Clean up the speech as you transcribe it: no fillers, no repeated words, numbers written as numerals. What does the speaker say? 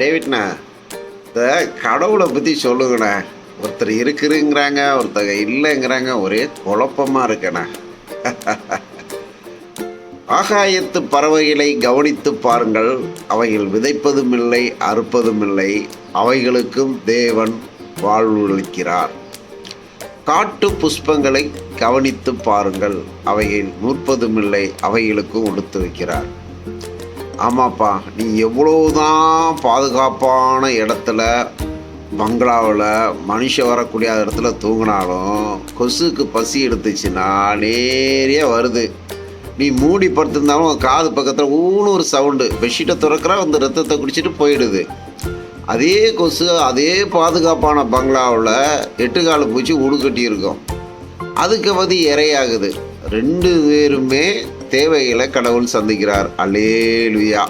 டேவிட்ண்ணா, இந்த கடவுளை பற்றி சொல்லுங்கண்ணா. ஒருத்தர் இருக்குதுங்கிறாங்க, ஒருத்தங்க இல்லைங்கிறாங்க. ஒரே குழப்பமாக இருக்கண்ணா. ஆகாயத்து பறவைகளை கவனித்து பாருங்கள். அவைகள் விதைப்பதும் இல்லை, அறுப்பதும் இல்லை. அவைகளுக்கும் தேவன் வாழ்வளிக்கிறார். காட்டு புஷ்பங்களை கவனித்து பாருங்கள். அவைகள் நூற்பதும் இல்லை, அவைகளுக்கும் உடுத்து வைக்கிறார். ஆமாப்பா, நீ எவ்வளவுதான் பாதுகாப்பான இடத்துல, பங்களாவில் மனுஷன் வரக்கூடிய இடத்துல தூங்கினாலும் கொசுக்கு பசி எடுத்துச்சுன்னா நேரியாக வருது. நீ மூடி படுத்திருந்தாலும் காது பக்கத்தில் ஊன்னு ஒரு சவுண்டு. பெட்ஷீட்டை துறக்கிறா வந்து ரத்தத்தை குடிச்சிட்டு போயிடுது. அதே கொசு அதே பாதுகாப்பான பங்களாவில் 8 கால் பூச்சி ஊடு கட்டி இருக்கும். அதுக்கு வந்து இரையாகுது. 2 பேருமே தேவைகளை கடவுள் சந்திக்கிறார். அல்லேலூயா.